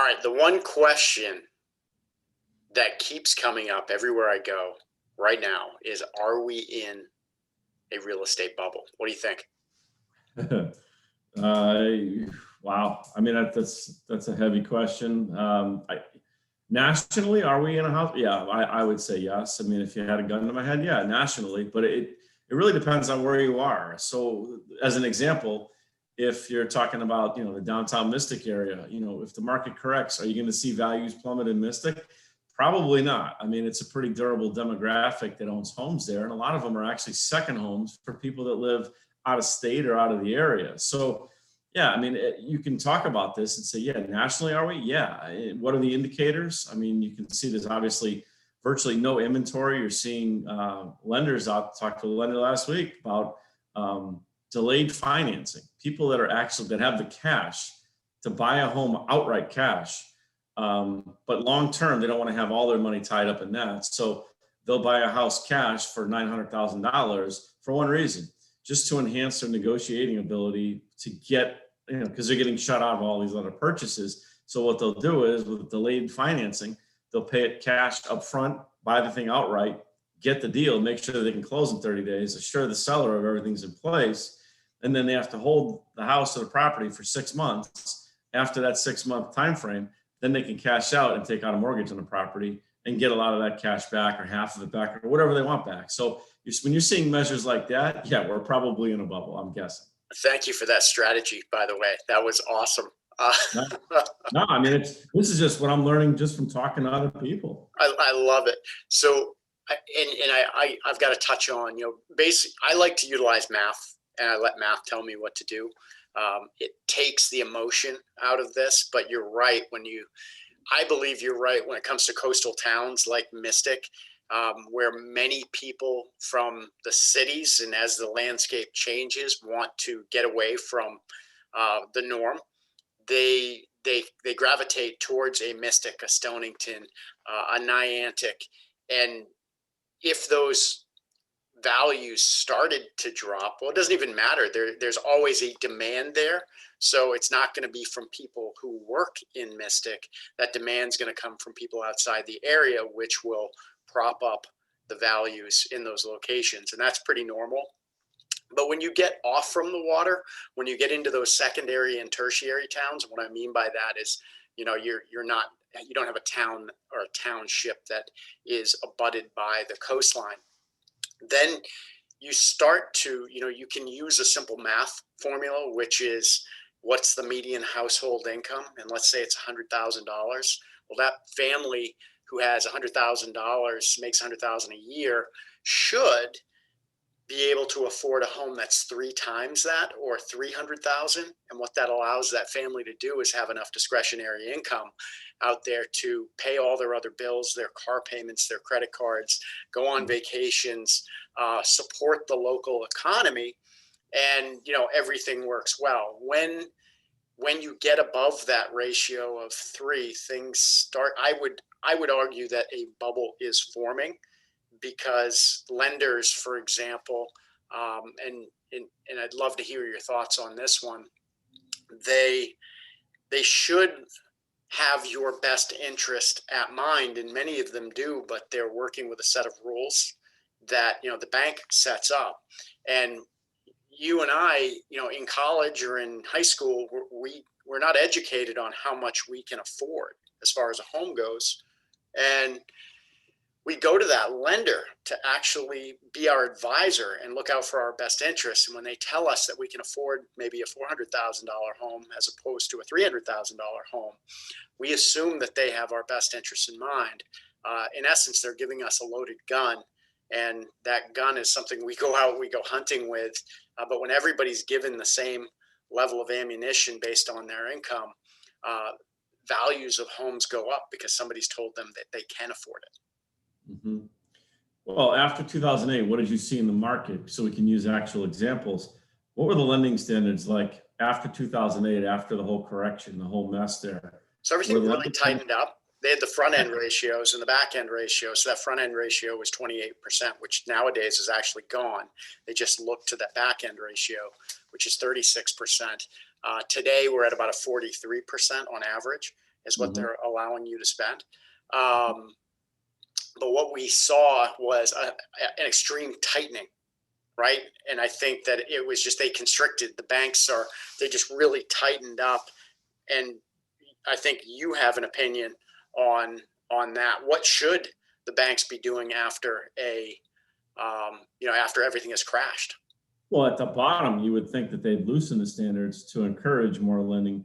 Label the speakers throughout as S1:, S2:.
S1: right, the one question that keeps coming up everywhere I go right now is, are we in a real estate bubble? What do you think?
S2: Wow. I mean, that's a heavy question. Nationally, are we in a house? Yeah, I would say yes. I mean, if you had a gun to my head, yeah, nationally, but it really depends on where you are. So as an example, if you're talking about, the downtown Mystic area, if the market corrects, are you going to see values plummet in Mystic? Probably not. I mean, it's a pretty durable demographic that owns homes there. And a lot of them are actually second homes for people that live out of state or out of the area. So yeah, I mean, you can talk about this and say, yeah, nationally, are we? Yeah. What are the indicators? I mean, you can see there's obviously virtually no inventory. You're seeing lenders out. Talked to a lender last week about delayed financing. People that have the cash to buy a home outright cash, but long term they don't want to have all their money tied up in that. So they'll buy a house cash for $900,000 for one reason, just to enhance their negotiating ability to get, because they're getting shut out of all these other purchases. So what they'll do is, with delayed financing, they'll pay it cash up front, buy the thing outright, get the deal, make sure they can close in 30 days, assure the seller of everything's in place. And then they have to hold the house or the property for 6 months. After that 6-month time frame, then they can cash out and take out a mortgage on the property and get a lot of that cash back, or half of it back, or whatever they want back. So when you're seeing measures like that, yeah, we're probably in a bubble, I'm guessing.
S1: Thank you for that strategy, by the way. That was awesome.
S2: No, I mean, this is just what I'm learning just from talking to other people.
S1: I love it. So, I've got to touch on, basically, I like to utilize math, and I let math tell me what to do. It takes the emotion out of this, but you're right I believe you're right when it comes to coastal towns like Mystic, where many people from the cities, and as the landscape changes, want to get away from the norm. They gravitate towards a Mystic, a Stonington, a Niantic, and if those values started to drop, well, it doesn't even matter. There's always a demand there. So it's not going to be from people who work in Mystic. That demand's going to come from people outside the area, which will prop up the values in those locations. And that's pretty normal. But when you get off from the water, when you get into those secondary and tertiary towns, what I mean by that is, you don't have a town or a township that is abutted by the coastline. Then you start to, you can use a simple math formula, which is, what's the median household income? And let's say it's $100,000. Well, that family who has $100,000, makes $100,000 a year, should be able to afford a home that's 3 times that, or $300,000. And what that allows that family to do is have enough discretionary income out there to pay all their other bills, their car payments, their credit cards, go on vacations, support the local economy, and everything works well. When you get above that ratio of 3, things start. I would argue that a bubble is forming, because lenders, for example, and I'd love to hear your thoughts on this one. They should have your best interest at mind, and many of them do, but they're working with a set of rules that the bank sets up. And you and I, in college or in high school, we're not educated on how much we can afford as far as a home goes, and we go to that lender to actually be our advisor and look out for our best interests. And when they tell us that we can afford maybe a $400,000 home as opposed to a $300,000 home, we assume that they have our best interests in mind. In essence, they're giving us a loaded gun, and that gun is something we go hunting with. But when everybody's given the same level of ammunition based on their income, values of homes go up because somebody's told them that they can afford it.
S2: Mm-hmm. Well, after 2008, what did you see in the market? So we can use actual examples. What were the lending standards like after 2008, after the whole correction, the whole mess there?
S1: So everything really tightened up. They had the front end ratios and the back end ratios. So that front end ratio was 28%, which nowadays is actually gone. They just look to that back end ratio, which is 36%. Today, we're at about a 43% on average. is what they're allowing you to spend. But what we saw was an extreme tightening, right? And I think that it was just, they constricted. The banks they just really tightened up. And I think you have an opinion on that. What should the banks be doing after after everything has crashed?
S2: Well, at the bottom, you would think that they'd loosen the standards to encourage more lending,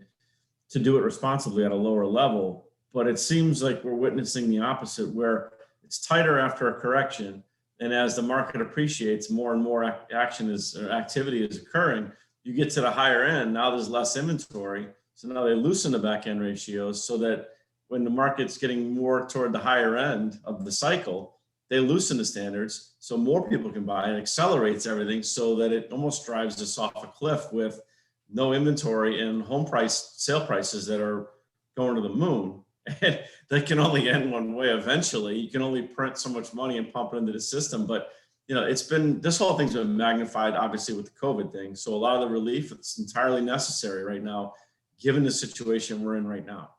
S2: to do it responsibly at a lower level. But it seems like we're witnessing the opposite, where it's tighter after a correction. And as the market appreciates, more and more activity is occurring. You get to the higher end. Now there's less inventory. So now they loosen the back end ratios so that when the market's getting more toward the higher end of the cycle, they loosen the standards so more people can buy. It accelerates everything so that it almost drives us off a cliff with no inventory and sale prices that are going to the moon. And that can only end one way eventually. You can only print so much money and pump it into the system. But this whole thing's been magnified, obviously, with the COVID thing. So a lot of the relief, it's entirely necessary right now, given the situation we're in right now.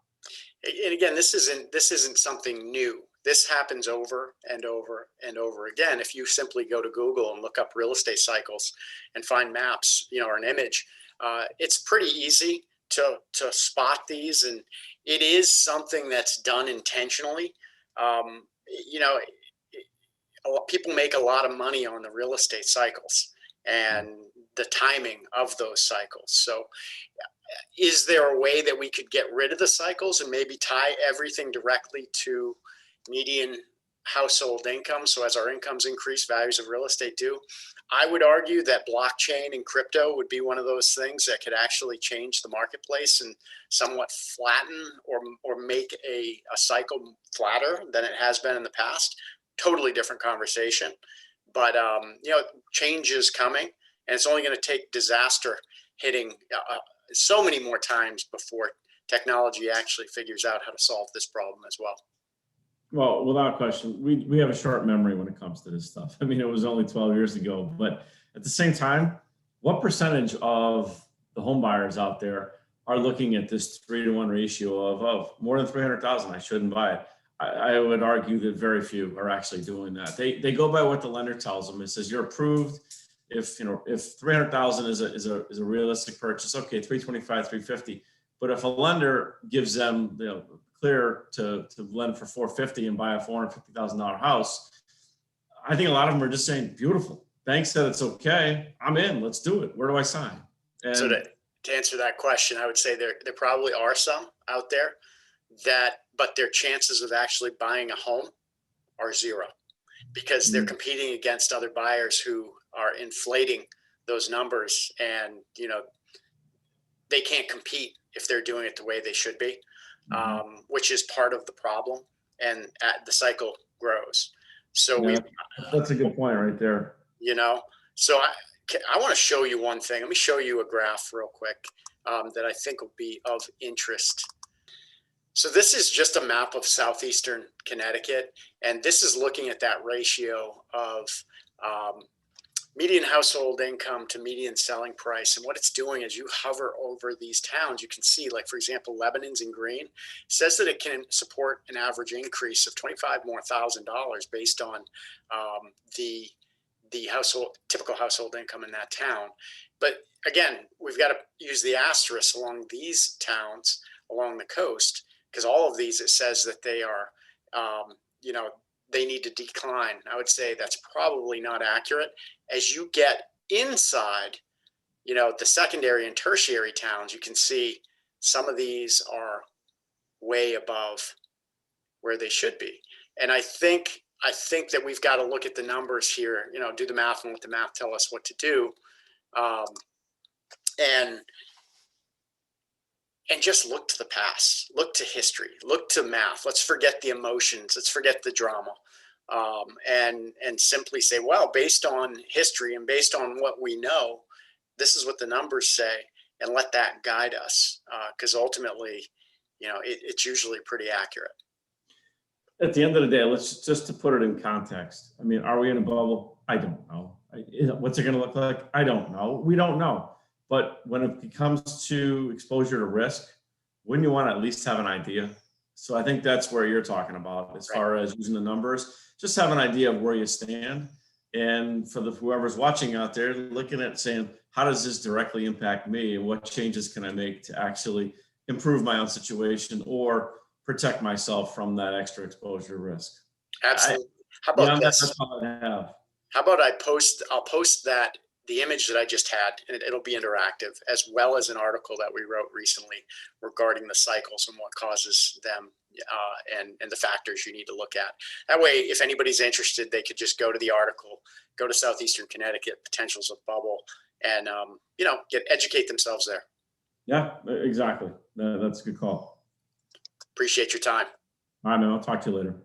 S1: And again, this isn't something new. This happens over and over and over again. If you simply go to Google and look up real estate cycles and find maps, or an image, it's pretty easy to spot these. And it is something that's done intentionally. People make a lot of money on the real estate cycles and the timing of those cycles. So is there a way that we could get rid of the cycles and maybe tie everything directly to median household income? So as our incomes increase, values of real estate do. I would argue that blockchain and crypto would be one of those things that could actually change the marketplace and somewhat flatten or make a cycle flatter than it has been in the past. Totally different conversation. But, change is coming, and it's only going to take disaster hitting so many more times before technology actually figures out how to solve this problem as well.
S2: Well, without question, we have a short memory when it comes to this stuff. I mean, it was only 12 years ago, but at the same time, what percentage of the home buyers out there are looking at this 3-to-1 ratio of more than 300,000? I shouldn't buy it. I would argue that very few are actually doing that. They go by what the lender tells them. It says you're approved. If 300,000 is a realistic purchase, okay, 325, 350. But if a lender gives them clear to lend for 450 and buy a $450,000 house, I think a lot of them are just saying, beautiful. Bank said it's okay. I'm in. Let's do it. Where do I sign? And
S1: so to answer that question, I would say there probably are some out there but their chances of actually buying a home are zero, because they're competing against other buyers who are inflating those numbers, and they can't compete if they're doing it the way they should be. Which is part of the problem, and the cycle grows. So
S2: that's a good point right there.
S1: So I want to show you one thing. Let me show you a graph real quick that I think will be of interest. So this is just a map of southeastern Connecticut, and this is looking at that ratio of median household income to median selling price. And what it's doing is you hover over these towns, you can see, like, for example, Lebanon's in green, says that it can support an average increase of $25,000 more based on the typical household income in that town. But again, we've got to use the asterisk along these towns along the coast, because all of these, it says that they are, they need to decline. I would say that's probably not accurate. As you get inside, the secondary and tertiary towns, you can see some of these are way above where they should be. And I think that we've got to look at the numbers here, do the math and let the math tell us what to do. And just look to the past, look to history, look to math. Let's forget the emotions. Let's forget the drama. And simply say, well, based on history and based on what we know, this is what the numbers say, and let that guide us. Because ultimately, it's usually pretty accurate.
S2: At the end of the day, let's just to put it in context. I mean, are we in a bubble? I don't know. What's it going to look like? I don't know. We don't know. But when it comes to exposure to risk, wouldn't you want to at least have an idea? So I think that's where you're talking about as
S1: Right.
S2: far as using the numbers. Just have an idea of where you stand. And for the whoever's watching out there, looking at saying, how does this directly impact me, and what changes can I make to actually improve my own situation or protect myself from that extra exposure risk?
S1: Absolutely. How about
S2: Beyond that,
S1: this?
S2: that's all I have.
S1: How about I'll post that the image that I just had, and it'll be interactive, as well as an article that we wrote recently regarding the cycles and what causes them, and the factors you need to look at. That way, if anybody's interested, they could just go to the article, go to Southeastern Connecticut, potentials of bubble, and educate themselves there.
S2: Yeah, exactly. That's a good call.
S1: Appreciate your time.
S2: All right, man. I'll talk to you later.